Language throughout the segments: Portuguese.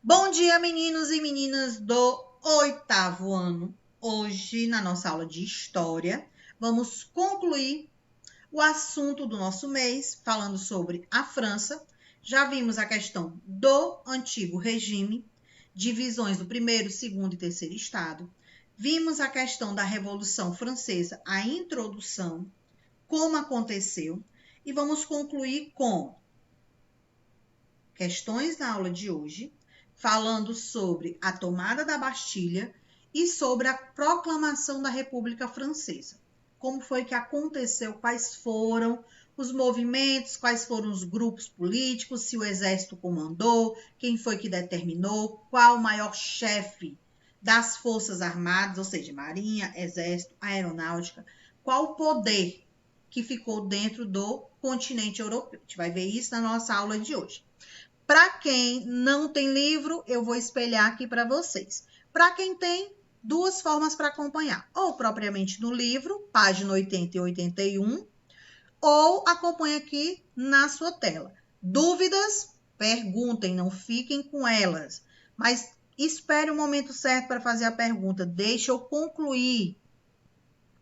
Bom dia, meninos e meninas do 8º ano. Hoje, na nossa aula de História, vamos concluir o assunto do nosso mês, falando sobre a França. Já vimos a questão do Antigo Regime, divisões do primeiro, segundo e terceiro estado. Vimos a questão da Revolução Francesa, a introdução, como aconteceu. E vamos concluir com questões na aula de hoje, falando sobre a tomada da Bastilha e sobre a proclamação da República Francesa. Como foi que aconteceu, quais foram os movimentos, quais foram os grupos políticos, se o exército comandou, quem foi que determinou, qual o maior chefe das forças armadas, ou seja, marinha, exército, aeronáutica, qual o poder que ficou dentro do continente europeu. A gente vai ver isso na nossa aula de hoje. Para quem não tem livro, eu vou espelhar aqui para vocês. Para quem tem, duas formas para acompanhar. Ou propriamente no livro, página 80 e 81, ou acompanhe aqui na sua tela. Dúvidas? Perguntem, não fiquem com elas. Mas espere o momento certo para fazer a pergunta. Deixa eu concluir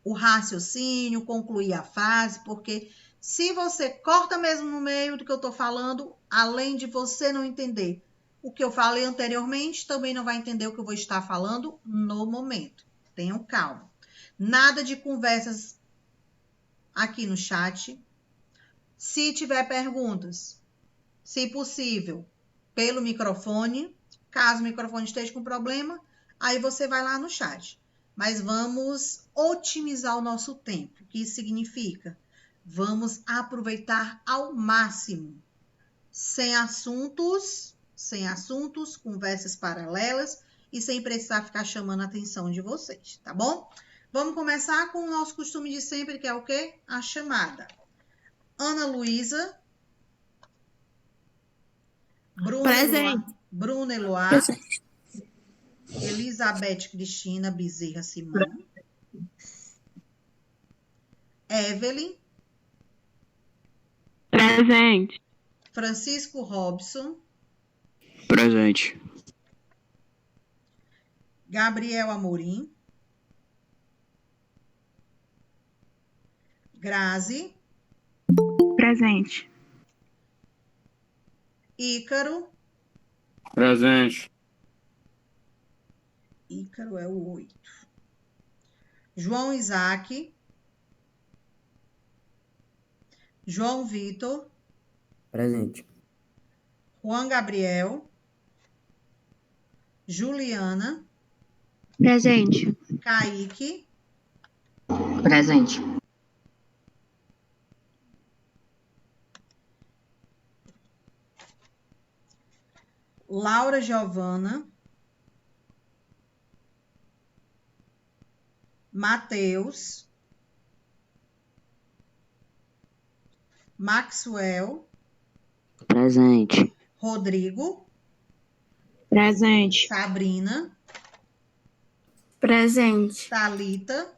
o raciocínio, concluir a frase, porque se você corta mesmo no meio do que eu estou falando, além de você não entender o que eu falei anteriormente, também não vai entender o que eu vou estar falando no momento. Tenham calma. Nada de conversas aqui no chat. Se tiver perguntas, se possível, pelo microfone. Caso o microfone esteja com problema, aí você vai lá no chat. Mas vamos otimizar o nosso tempo. O que isso significa? Vamos aproveitar ao máximo. Sem assuntos, conversas paralelas e sem precisar ficar chamando a atenção de vocês, tá bom? Vamos começar com o nosso costume de sempre, que é o quê? A chamada. Ana Luísa. Bruna Eloá. Elizabeth Cristina Bezerra Simão. Evelyn. Presente. Francisco Robson. Presente. Gabriel Amorim. Grazi. Presente. Ícaro. Presente. Ícaro é o 8. João Isaac. João Vitor. Presente. Juan Gabriel. Juliana. Presente. Kaique. Presente. Laura Giovana. Mateus. Maxwell. Presente. Rodrigo. Presente. Sabrina. Presente. Thalita.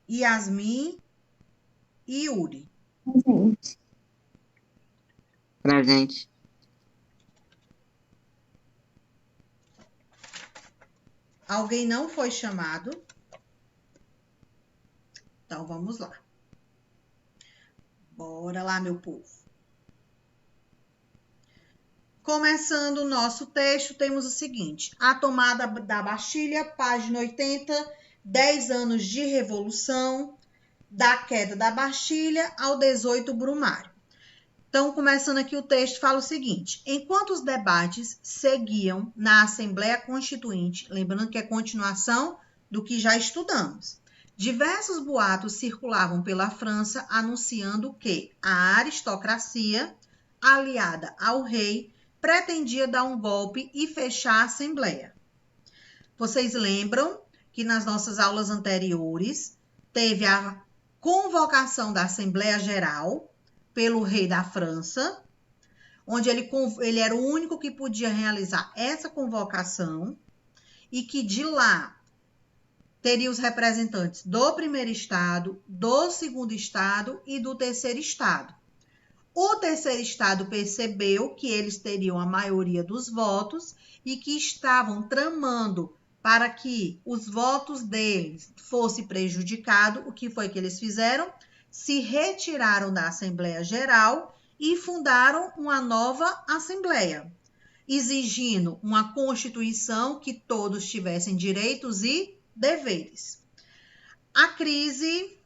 Yasmin e Yuri. Presente. Presente. Alguém não foi chamado? Então, vamos lá. Bora lá, meu povo. Começando o nosso texto, temos o seguinte. A tomada da Bastilha, página 80, 10 anos de revolução, da queda da Bastilha ao 18 Brumário. Então, começando aqui o texto, fala o seguinte. Enquanto os debates seguiam na Assembleia Constituinte, lembrando que é continuação do que já estudamos, diversos boatos circulavam pela França anunciando que a aristocracia, aliada ao rei, pretendia dar um golpe e fechar a Assembleia. Vocês lembram que nas nossas aulas anteriores teve a convocação da Assembleia Geral pelo rei da França, onde ele era o único que podia realizar essa convocação e que de lá teria os representantes do primeiro estado, do segundo estado e do terceiro estado. O terceiro estado percebeu que eles teriam a maioria dos votos e que estavam tramando para que os votos deles fossem prejudicados. O que foi que eles fizeram? Se retiraram da Assembleia Geral e fundaram uma nova Assembleia, exigindo uma Constituição que todos tivessem direitos e deveres. A crise,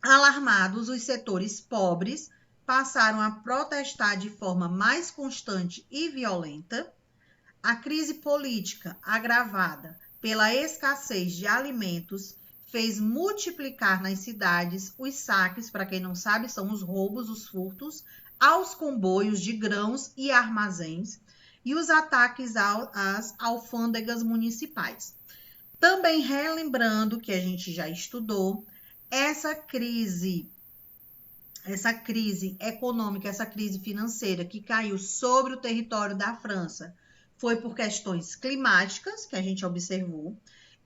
alarmados, os setores pobres passaram a protestar de forma mais constante e violenta. A crise política, agravada pela escassez de alimentos, fez multiplicar nas cidades os saques, para quem não sabe, são os roubos, os furtos, aos comboios de grãos e armazéns, e os ataques às alfândegas municipais. Também relembrando que a gente já estudou, essa crise econômica, essa crise financeira que caiu sobre o território da França foi por questões climáticas, que a gente observou,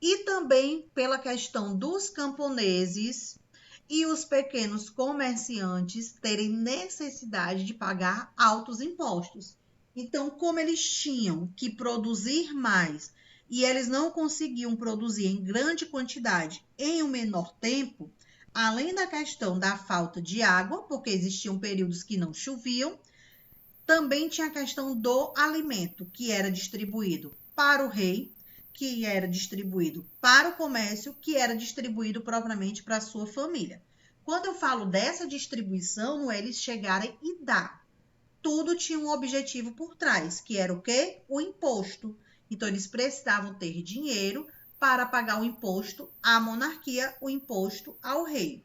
e também pela questão dos camponeses e os pequenos comerciantes terem necessidade de pagar altos impostos. Então, como eles tinham que produzir mais e eles não conseguiam produzir em grande quantidade em um menor tempo, além da questão da falta de água, porque existiam períodos que não choviam, também tinha a questão do alimento, que era distribuído para o rei, que era distribuído para o comércio, que era distribuído propriamente para a sua família. Quando eu falo dessa distribuição, não é eles chegarem e dar. Tudo tinha um objetivo por trás, que era o quê? O imposto. Então, eles precisavam ter dinheiro para pagar o imposto à monarquia, o imposto ao rei.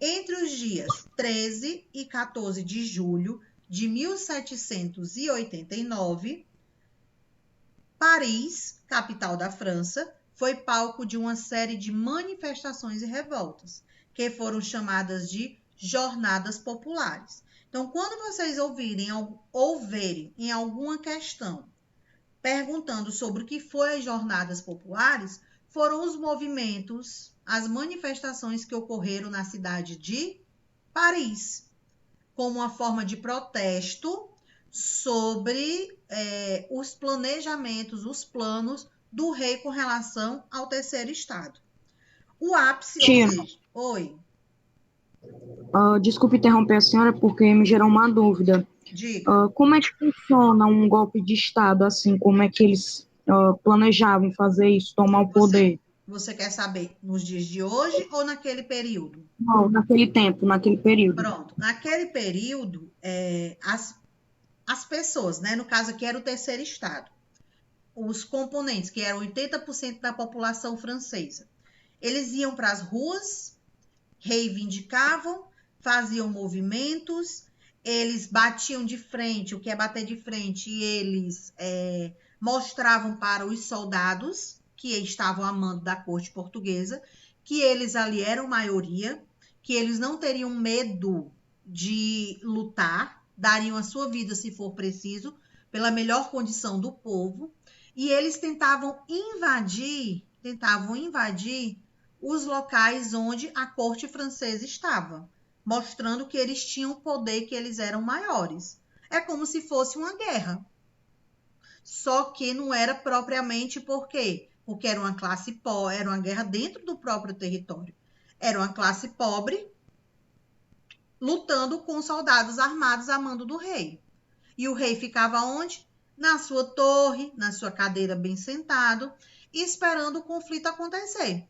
Entre os dias 13 e 14 de julho de 1789, Paris, capital da França, foi palco de uma série de manifestações e revoltas, que foram chamadas de jornadas populares. Então, quando vocês ouvirem em alguma questão perguntando sobre o que foi as jornadas populares, foram os movimentos, as manifestações que ocorreram na cidade de Paris, como uma forma de protesto sobre os planejamentos, os planos do rei com relação ao terceiro estado. O ápice... Tia. Oi. Desculpe interromper a senhora, porque me gerou uma dúvida. Diga. Como é que funciona um golpe de Estado, assim? Como é que eles planejavam fazer isso, tomar o poder? Você quer saber nos dias de hoje ou naquele período? Não, naquele tempo, naquele período. Pronto. Naquele período, as pessoas, né? No caso aqui era o terceiro estado. Os componentes, que eram 80% da população francesa, eles iam para as ruas, reivindicavam, faziam movimentos, eles batiam de frente, o que é bater de frente, e eles mostravam para os soldados que estavam a mando da corte portuguesa, que eles ali eram maioria, que eles não teriam medo de lutar, dariam a sua vida se for preciso, pela melhor condição do povo, e eles tentavam invadir os locais onde a corte francesa estava, mostrando que eles tinham poder, que eles eram maiores. É como se fosse uma guerra. Só que não era propriamente por quê? Porque era uma classe pobre, era uma guerra dentro do próprio território. Era uma classe pobre lutando com soldados armados a mando do rei. E o rei ficava onde? Na sua torre, na sua cadeira bem sentado, esperando o conflito acontecer.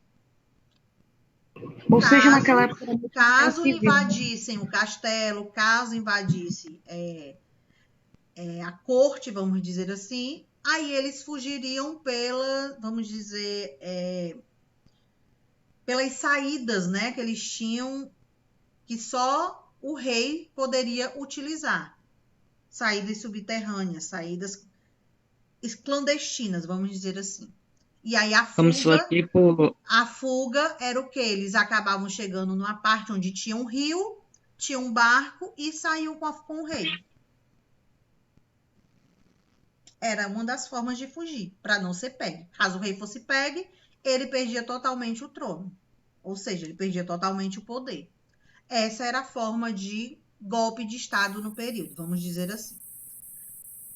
Ou seja, naquela época... Caso invadissem o castelo, caso invadisse a corte, vamos dizer assim, aí eles fugiriam pelas saídas, né, que eles tinham, que só o rei poderia utilizar. Saídas subterrâneas, saídas clandestinas, vamos dizer assim. E aí a fuga era o quê? Eles acabavam chegando numa parte onde tinha um rio, tinha um barco e saíam com o rei. Era uma das formas de fugir, para não ser pegue. Caso o rei fosse pegue, ele perdia totalmente o trono. Ou seja, ele perdia totalmente o poder. Essa era a forma de golpe de Estado no período, vamos dizer assim.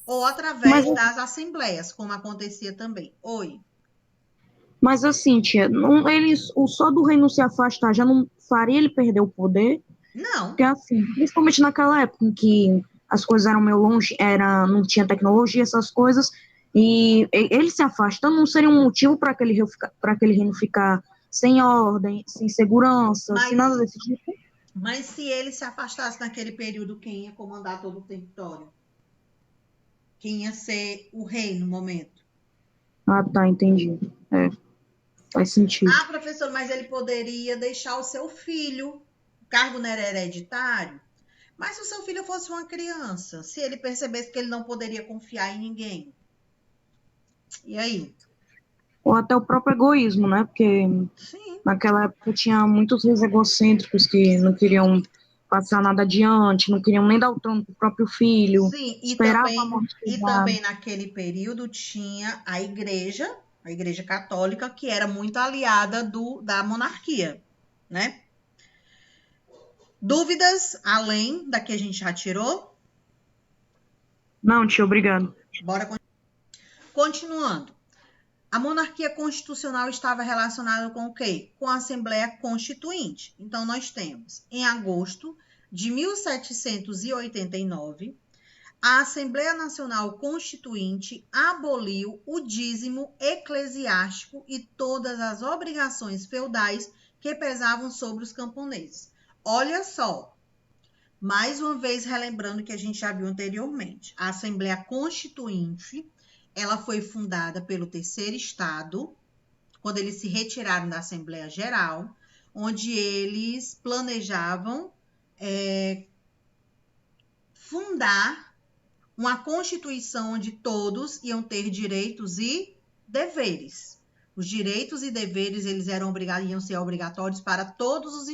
Ou através das assembleias, como acontecia também. Oi. Mas assim, tia, não, o só do rei não se afastar já não faria ele perder o poder? Não. Porque assim, principalmente naquela época em que as coisas eram meio longe, não tinha tecnologia, essas coisas, e ele se afastando não seria um motivo para aquele reino ficar sem ordem, sem segurança, sem nada desse tipo? Mas se ele se afastasse naquele período, quem ia comandar todo o território? Quem ia ser o rei no momento? Ah, tá, entendi. Faz sentido. Ah, professor, mas ele poderia deixar o seu filho, o cargo não era hereditário. Mas se o seu filho fosse uma criança, se ele percebesse que ele não poderia confiar em ninguém, e aí? Ou até o próprio egoísmo, né? Porque Sim. naquela época tinha muitos reis egocêntricos que não queriam passar nada adiante, não queriam nem dar o trono para o próprio filho. Sim, Esperava a morte e chegar. também naquele período tinha a Igreja Católica, que era muito aliada da monarquia, né? Dúvidas além da que a gente já tirou? Não, tia, obrigado. Bora continuando. A monarquia constitucional estava relacionada com o quê? Com a Assembleia Constituinte. Então, nós temos, em agosto de 1789, a Assembleia Nacional Constituinte aboliu o dízimo eclesiástico e todas as obrigações feudais que pesavam sobre os camponeses. Olha só, mais uma vez relembrando o que a gente já viu anteriormente. A Assembleia Constituinte, ela foi fundada pelo Terceiro Estado, quando eles se retiraram da Assembleia Geral, onde eles planejavam fundar uma Constituição onde todos iam ter direitos e deveres. Os direitos e deveres eles iam ser obrigatórios para todos os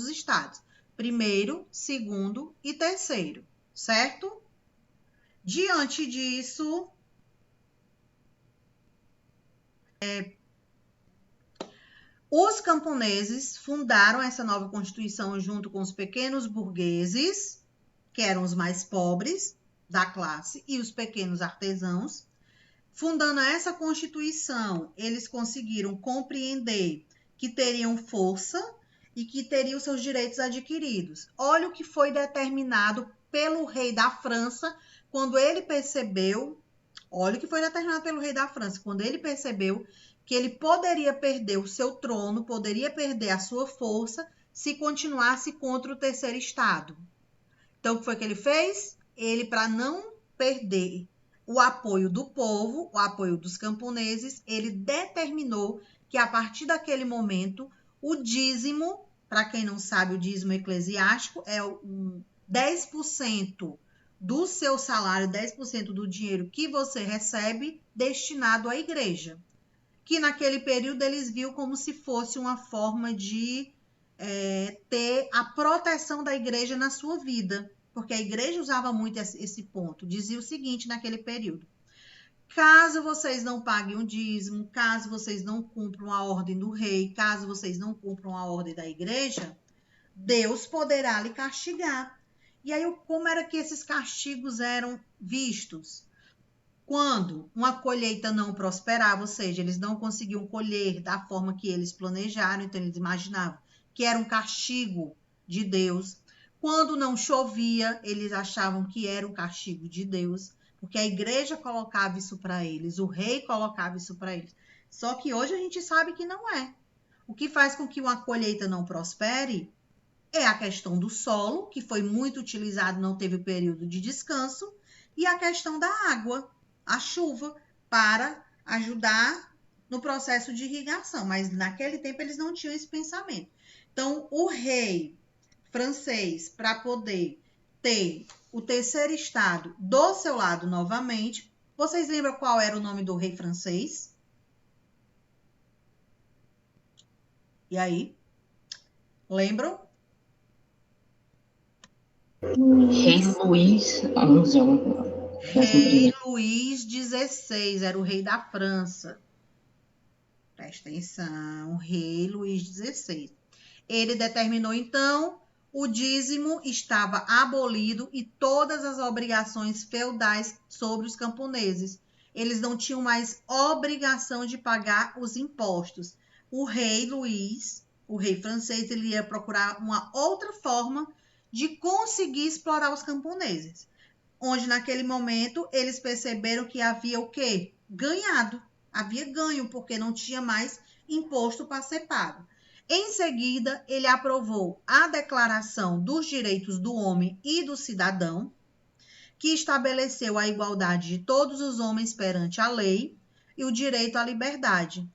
estados. Primeiro, segundo e terceiro, certo? Diante disso, os camponeses fundaram essa nova Constituição junto com os pequenos burgueses, que eram os mais pobres da classe, e os pequenos artesãos. Fundando essa Constituição, eles conseguiram compreender que teriam força e que teriam seus direitos adquiridos. Olha o que foi determinado pelo rei da França quando ele percebeu, que ele poderia perder o seu trono, poderia perder a sua força se continuasse contra o Terceiro Estado. Então, o que foi que ele fez? Ele, para não perder o apoio do povo, o apoio dos camponeses, ele determinou que, a partir daquele momento, o dízimo, para quem não sabe, o dízimo eclesiástico é 10% do seu salário, 10% do dinheiro que você recebe destinado à igreja. Que naquele período eles viam como se fosse uma forma de ter a proteção da igreja na sua vida. Porque a igreja usava muito esse ponto. Dizia o seguinte naquele período: caso vocês não paguem o dízimo, caso vocês não cumpram a ordem do rei, caso vocês não cumpram a ordem da igreja, Deus poderá lhe castigar. E aí, como era que esses castigos eram vistos? Quando uma colheita não prosperava, ou seja, eles não conseguiam colher da forma que eles planejaram, então eles imaginavam que era um castigo de Deus. Quando não chovia, eles achavam que era um castigo de Deus, porque a igreja colocava isso para eles, o rei colocava isso para eles. Só que hoje a gente sabe que não é. O que faz com que uma colheita não prospere é a questão do solo, que foi muito utilizado, não teve período de descanso, e a questão da água, a chuva, para ajudar no processo de irrigação. Mas naquele tempo eles não tinham esse pensamento. Então, o rei francês, para poder ter o Terceiro Estado do seu lado novamente, vocês lembram qual era o nome do rei francês? E aí? Lembram? Rei Luís XI. Rei Luís XVI era o rei da França. Presta atenção, rei Luís XVI. Ele determinou, então, o dízimo estava abolido e todas as obrigações feudais sobre os camponeses. Eles não tinham mais obrigação de pagar os impostos. O rei Luís, o rei francês, ele ia procurar uma outra forma de conseguir explorar os camponeses, onde naquele momento eles perceberam que havia o quê? Ganhado. Havia ganho, porque não tinha mais imposto para ser pago. Em seguida, ele aprovou a Declaração dos Direitos do Homem e do Cidadão, que estabeleceu a igualdade de todos os homens perante a lei e o direito à liberdade,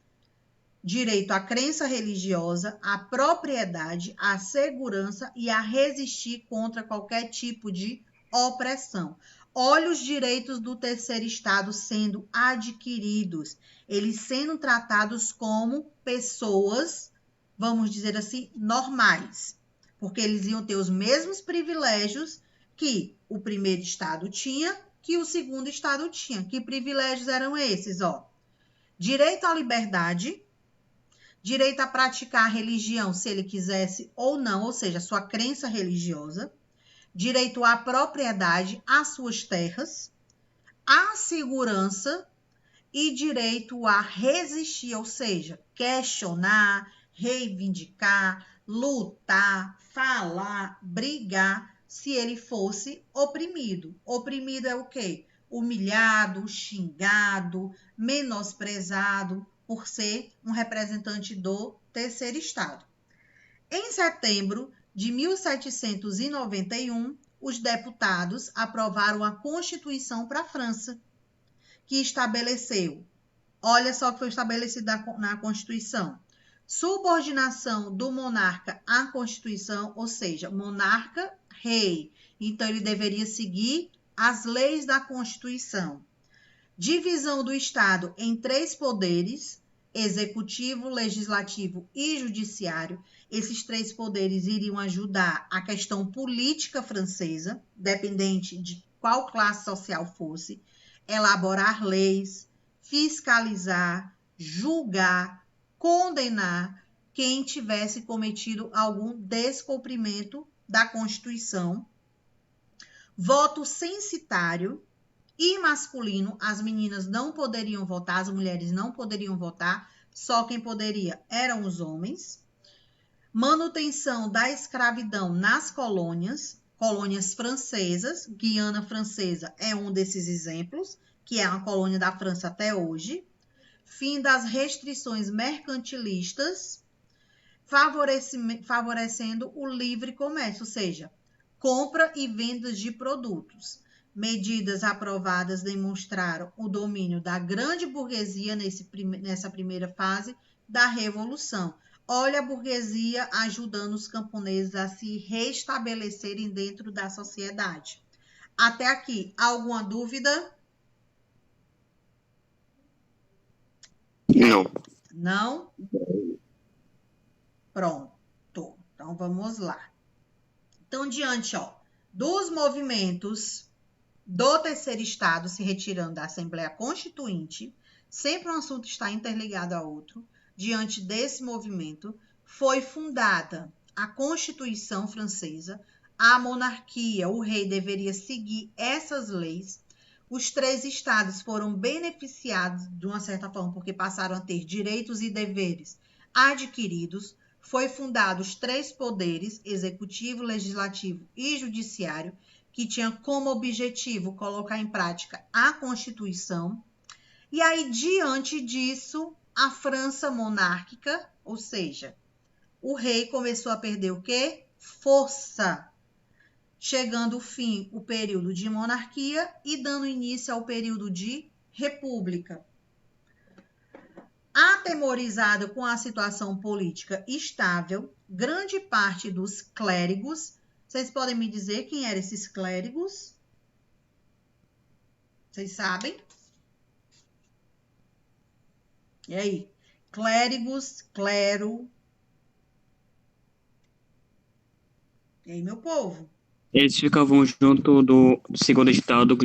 direito à crença religiosa, à propriedade, à segurança e a resistir contra qualquer tipo de opressão. Olha os direitos do terceiro estado sendo adquiridos, eles sendo tratados como pessoas, vamos dizer assim, normais, porque eles iam ter os mesmos privilégios que o primeiro estado tinha, que o segundo estado tinha. Que privilégios eram esses? Direito à liberdade, direito a praticar a religião, se ele quisesse ou não, ou seja, sua crença religiosa, direito à propriedade, às suas terras, à segurança e direito a resistir, ou seja, questionar, reivindicar, lutar, falar, brigar, se ele fosse oprimido. Oprimido é o quê? Humilhado, xingado, menosprezado por ser um representante do terceiro estado. Em setembro de 1791, os deputados aprovaram a Constituição para a França, que estabeleceu, olha só o que foi estabelecido na Constituição: subordinação do monarca à Constituição, ou seja, monarca, rei. Então, ele deveria seguir as leis da Constituição. Divisão do Estado em 3 poderes: executivo, legislativo e judiciário. Esses 3 poderes iriam ajudar a questão política francesa, dependente de qual classe social fosse, elaborar leis, fiscalizar, julgar, condenar quem tivesse cometido algum descumprimento da Constituição. Voto censitário e masculino, as meninas não poderiam votar, as mulheres não poderiam votar, só quem poderia eram os homens. Manutenção da escravidão nas colônias francesas, Guiana Francesa é um desses exemplos, que é uma colônia da França até hoje. Fim das restrições mercantilistas, favorecendo o livre comércio, ou seja, compra e venda de produtos. Medidas aprovadas demonstraram o domínio da grande burguesia nessa primeira fase da Revolução. Olha a burguesia ajudando os camponeses a se restabelecerem dentro da sociedade. Até aqui, alguma dúvida? Não. Não? Pronto. Então, vamos lá. Então, diante dos movimentos do terceiro estado se retirando da Assembleia Constituinte, sempre um assunto está interligado a outro. Diante desse movimento, foi fundada a Constituição Francesa, a monarquia, o rei deveria seguir essas leis. Os 3 estados foram beneficiados de uma certa forma, porque passaram a ter direitos e deveres adquiridos. Foi fundado os 3 poderes, executivo, legislativo e judiciário, que tinha como objetivo colocar em prática a Constituição. E aí, diante disso, a França monárquica, ou seja, o rei começou a perder o quê? Força. Chegando o fim, o período de monarquia e dando início ao período de república. Atemorizado com a situação política estável, grande parte dos clérigos, vocês podem me dizer quem eram esses clérigos? Vocês sabem? E aí? Clérigos, clero. E aí, meu povo? Eles ficavam junto do segundo estado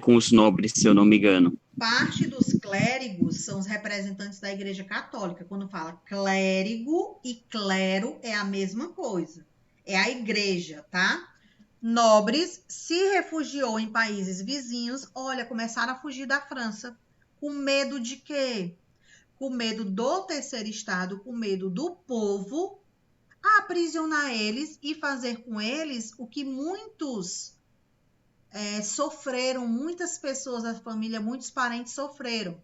com os nobres, se eu não me engano. Parte dos clérigos são os representantes da Igreja Católica. Quando fala clérigo e clero é a mesma coisa. É a igreja, tá? Nobres se refugiou em países vizinhos. Olha, começaram a fugir da França. Com medo de quê? Com medo do terceiro estado, com medo do povo aprisionar eles e fazer com eles o que muitos sofreram, muitas pessoas da família, muitos parentes sofreram.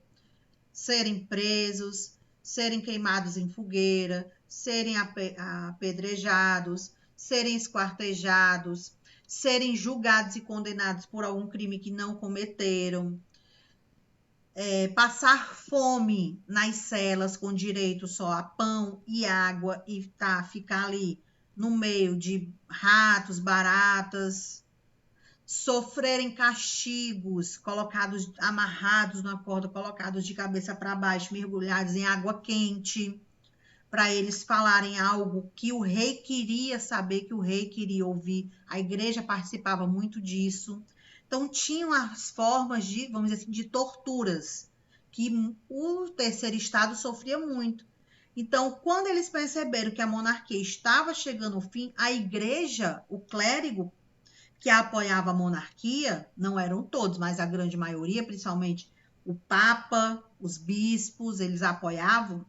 Serem presos, serem queimados em fogueira, serem apedrejados, serem esquartejados, serem julgados e condenados por algum crime que não cometeram, passar fome nas celas com direito só a pão e água e ficar ali no meio de ratos, baratas, sofrerem castigos, colocados, amarrados na corda, colocados de cabeça para baixo, mergulhados em água quente, para eles falarem algo que o rei queria saber, que o rei queria ouvir. A igreja participava muito disso. Então, tinham as formas de, vamos dizer assim, de torturas, que o terceiro estado sofria muito. Então, quando eles perceberam que a monarquia estava chegando ao fim, a igreja, o clérigo, que apoiava a monarquia, não eram todos, mas a grande maioria, principalmente o Papa, os bispos, eles apoiavam,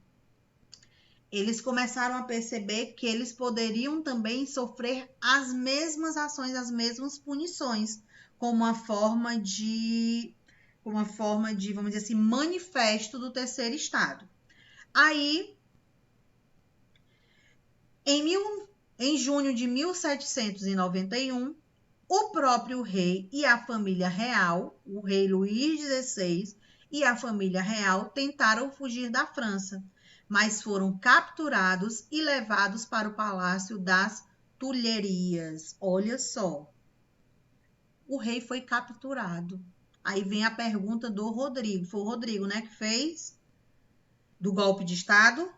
eles começaram a perceber que eles poderiam também sofrer as mesmas ações, as mesmas punições, como uma forma de, vamos dizer assim, manifesto do terceiro estado. Aí, em junho de 1791, o próprio rei e a família real, o rei Luís XVI e a família real tentaram fugir da França, mas foram capturados e levados para o Palácio das Tulherias. Olha só, o rei foi capturado. Aí vem a pergunta do Rodrigo. Foi o Rodrigo, né, que fez do golpe de Estado?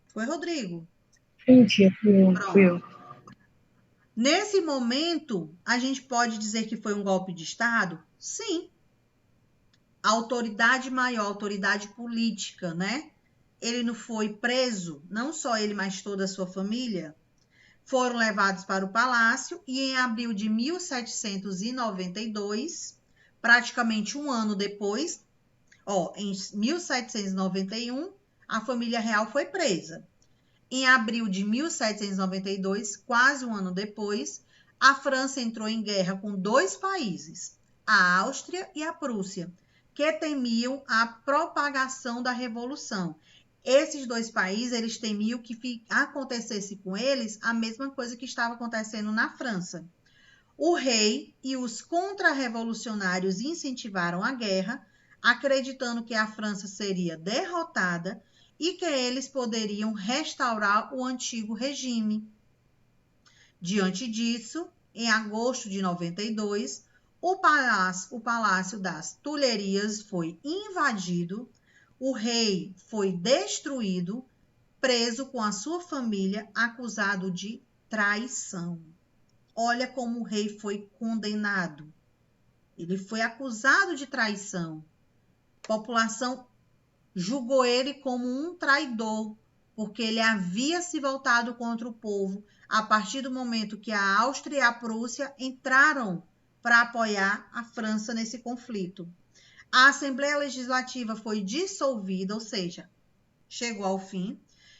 Foi Rodrigo? Tia, fui eu. Nesse momento, a gente pode dizer que foi um golpe de Estado? Sim. A autoridade maior, a autoridade política, né? Ele não foi preso, não só ele, mas toda a sua família, foram levados para o palácio e em abril de 1792, praticamente um ano depois, em 1791, a família real foi presa. Em abril de 1792, quase um ano depois, a França entrou em guerra com dois países, a Áustria e a Prússia, que temiam a propagação da Revolução. Esses dois países, eles temiam que acontecesse com eles a mesma coisa que estava acontecendo na França. O rei e os contra-revolucionários incentivaram a guerra, acreditando que a França seria derrotada e que eles poderiam restaurar o antigo regime. Diante disso, em agosto de 92, o Palácio das Tulherias foi invadido, o rei foi destruído, preso com a sua família, acusado de traição. Olha como o rei foi condenado. Ele foi acusado de traição. A população julgou ele como um traidor, porque ele havia se voltado contra o povo a partir do momento que a Áustria e a Prússia entraram para apoiar a França nesse conflito. A Assembleia Legislativa foi dissolvida, ou seja, chegou ao fim,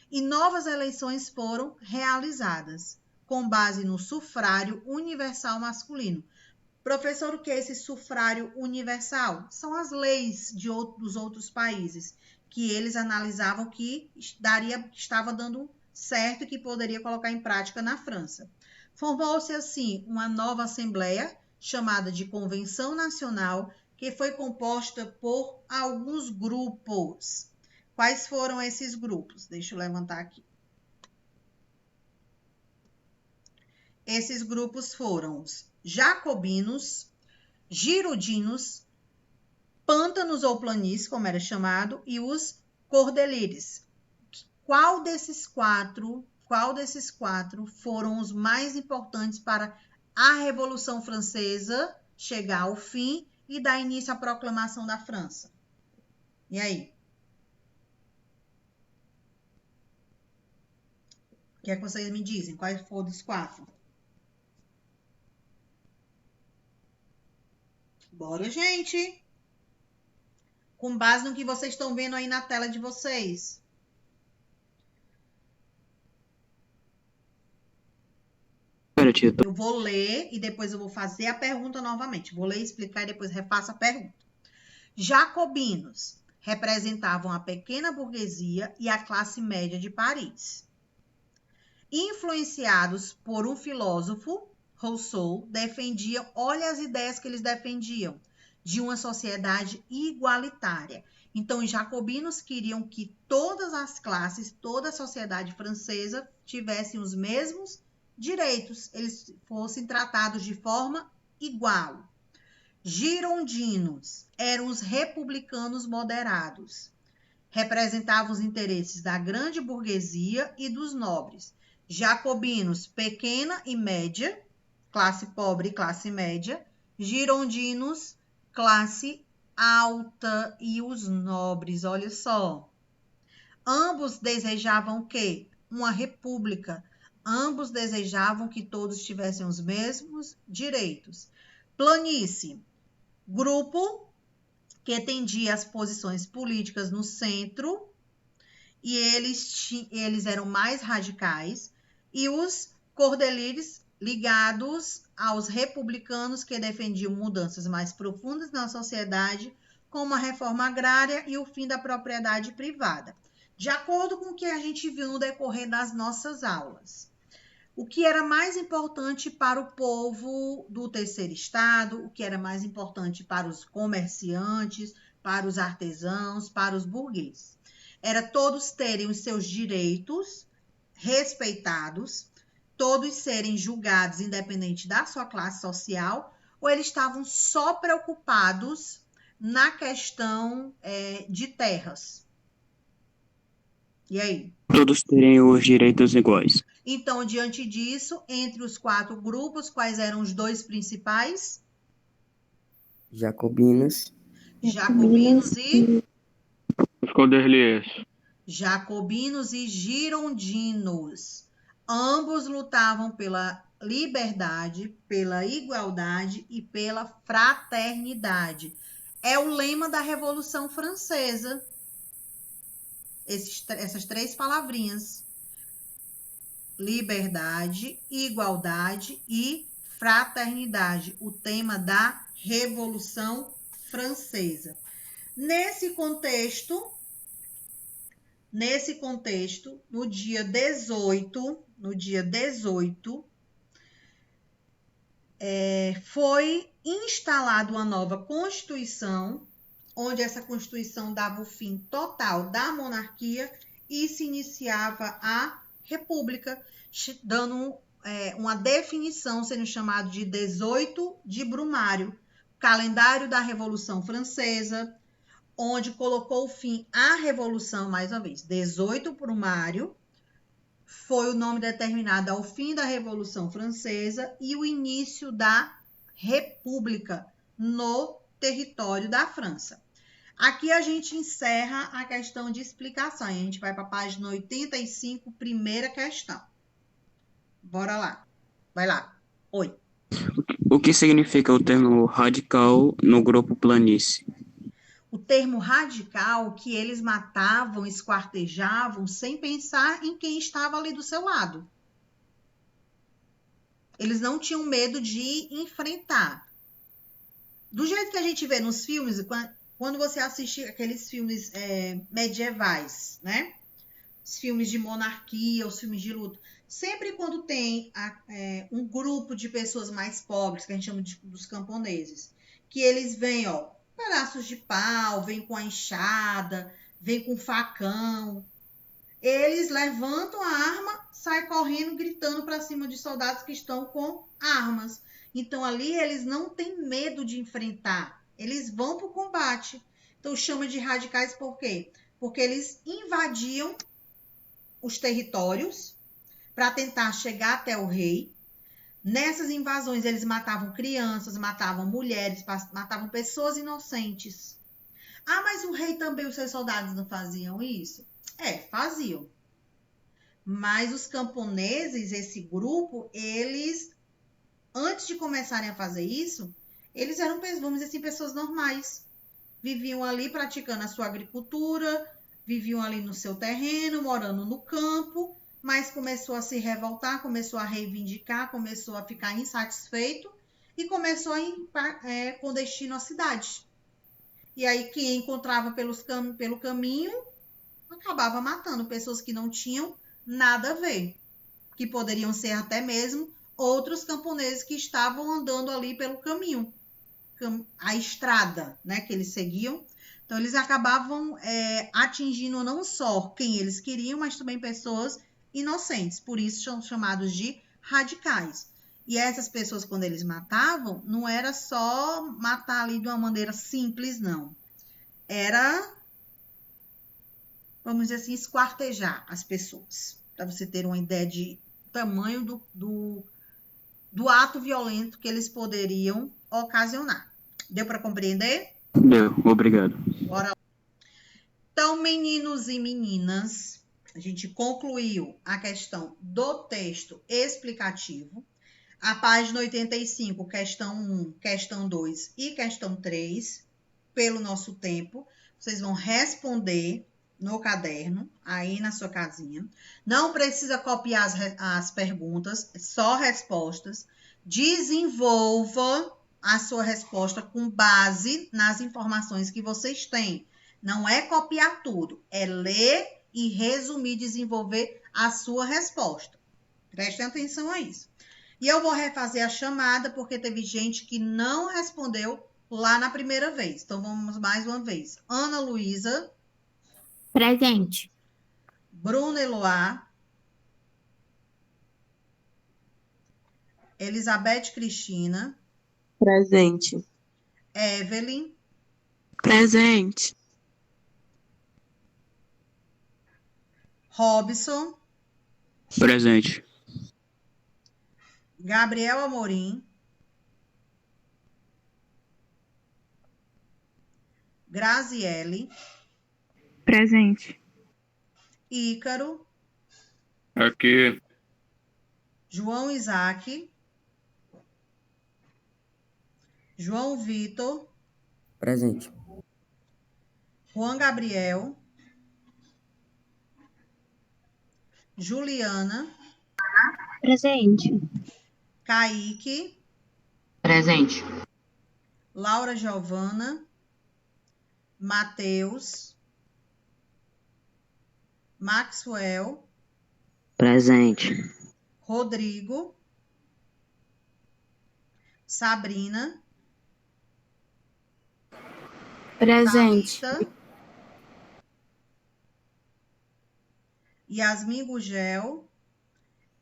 e novas eleições foram realizadas, com base no sufrágio universal masculino. Professor, o que é esse sufrágio universal? São as leis dos outros países, que eles analisavam que estava dando certo e que poderia colocar em prática na França. Formou-se, assim, uma nova Assembleia, chamada de Convenção Nacional, que foi composta por alguns grupos. Quais foram esses grupos? Deixa eu levantar aqui. Esses grupos foram os jacobinos, girondinos, pântanos ou planícies, como era chamado, e os cordelires. Qual desses quatro foram os mais importantes para a Revolução Francesa chegar ao fim e dar início à proclamação da França? E aí? que é que vocês me dizem? Quais foram os 4? Bora, gente! Com base no que vocês estão vendo aí na tela de vocês. Eu vou ler e depois eu vou fazer a pergunta novamente. Vou ler, explicar e depois refaço a pergunta. Jacobinos representavam a pequena burguesia e a classe média de Paris. Influenciados por um filósofo, Rousseau, defendiam, olha as ideias que eles defendiam, de uma sociedade igualitária. Então, os jacobinos queriam que todas as classes, toda a sociedade francesa tivessem os mesmos direitos, eles fossem tratados de forma igual. Girondinos eram os republicanos moderados. Representavam os interesses da grande burguesia e dos nobres. Jacobinos, pequena e média, classe pobre e classe média. Girondinos, classe alta e os nobres, olha só. Ambos desejavam o quê? Uma república. Ambos desejavam que todos tivessem os mesmos direitos. Planície, grupo que tendia as posições políticas no centro, e eles eram mais radicais, e os cordeliers ligados aos republicanos que defendiam mudanças mais profundas na sociedade, como a reforma agrária e o fim da propriedade privada. De acordo com o que a gente viu no decorrer das nossas aulas. O que era mais importante para o povo do terceiro estado, o que era mais importante para os comerciantes, para os artesãos, para os burgueses. Era todos terem os seus direitos respeitados, todos serem julgados independente da sua classe social, ou eles estavam só preocupados na questão de terras? E aí? Todos terem os direitos iguais. Então, diante disso, entre os 4 grupos, quais eram os 2 principais? Jacobinos. Jacobinos e... Os cordeliers. Jacobinos e girondinos. Ambos lutavam pela liberdade, pela igualdade e pela fraternidade. É o lema da Revolução Francesa. Essas 3 palavrinhas. Liberdade, igualdade e fraternidade. O tema da Revolução Francesa. Nesse contexto, no dia 18, foi instalada uma nova Constituição, onde essa Constituição dava o fim total da monarquia e se iniciava a República, dando uma definição, sendo chamado de 18 de Brumário, calendário da Revolução Francesa, onde colocou o fim à Revolução, mais uma vez, 18 Brumário, foi o nome determinado ao fim da Revolução Francesa e o início da República no território da França. Aqui a gente encerra a questão de explicação. A gente vai para a página 85, primeira questão. Bora lá. Vai lá. Oi. O que significa o termo radical no grupo planície? O termo radical que eles matavam, esquartejavam, sem pensar em quem estava ali do seu lado. Eles não tinham medo de enfrentar. Do jeito que a gente vê nos filmes, quando você assiste aqueles filmes medievais, né? Os filmes de monarquia, os filmes de luta. Sempre quando tem um grupo de pessoas mais pobres, que a gente chama dos camponeses, que eles vêm, pedaços de pau, vêm com a enxada, vêm com facão. Eles levantam a arma, saem correndo, gritando para cima de soldados que estão com armas. Então, ali, eles não têm medo de enfrentar. Eles vão para o combate. Então, chama de radicais por quê? Porque eles invadiam os territórios para tentar chegar até o rei. Nessas invasões, eles matavam crianças, matavam mulheres, matavam pessoas inocentes. Ah, mas o rei também, os seus soldados não faziam isso? Faziam. Mas os camponeses, esse grupo, eles, antes de começarem a fazer isso, eles eram, vamos dizer assim, pessoas normais. Viviam ali praticando a sua agricultura, viviam ali no seu terreno, morando no campo, mas começou a se revoltar, começou a reivindicar, começou a ficar insatisfeito e começou a ir com destino à cidade. E aí, quem encontrava pelo caminho, acabava matando pessoas que não tinham nada a ver, que poderiam ser até mesmo outros camponeses que estavam andando ali pelo caminho, a estrada, né, que eles seguiam. Então, eles acabavam atingindo não só quem eles queriam, mas também pessoas inocentes. Por isso, são chamados de radicais. E essas pessoas, quando eles matavam, não era só matar ali de uma maneira simples, não. Era, vamos dizer assim, esquartejar as pessoas. Para você ter uma ideia de tamanho do ato violento que eles poderiam ocasionar. Deu para compreender? Deu, obrigado. Bora lá. Então, meninos e meninas, a gente concluiu a questão do texto explicativo. A página 85, questão 1, questão 2 e questão 3, pelo nosso tempo, vocês vão responder no caderno, aí na sua casinha. Não precisa copiar as perguntas, só respostas. Desenvolva a sua resposta com base nas informações que vocês têm. Não é copiar tudo, é ler e resumir, desenvolver a sua resposta. Prestem atenção a isso. E eu vou refazer a chamada, porque teve gente que não respondeu lá na primeira vez. Então, vamos mais uma vez. Ana Luísa. Presente. Bruna Eloá. Elizabeth Cristina. Presente. Evelyn. Presente. Robson. Presente. Gabriel Amorim. Graziele. Presente. Ícaro. Aqui. João Isaac. João Vitor. Presente. Juan Gabriel. Juliana. Presente. Kaique. Presente. Laura Giovana. Matheus. Maxwell. Presente. Rodrigo. Sabrina. Presente. Thalita. Yasmin Gugel.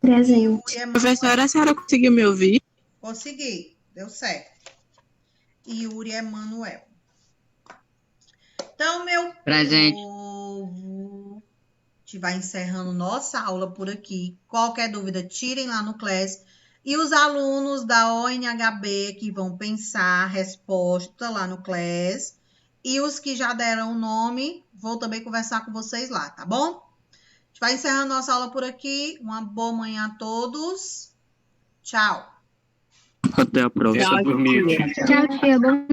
Presente. Professora, a senhora conseguiu me ouvir? Consegui, deu certo. E Yuri Emanuel. Então, meu Presente. povo, a gente vai encerrando nossa aula por aqui. Qualquer dúvida, tirem lá no Class. E os alunos da ONHB que vão pensar a resposta lá no Class. E os que já deram o nome, vou também conversar com vocês lá, tá bom? A gente vai encerrando nossa aula por aqui. Uma boa manhã a todos. Tchau. Até a próxima. Tenta dormir. Tchau, tia. Bom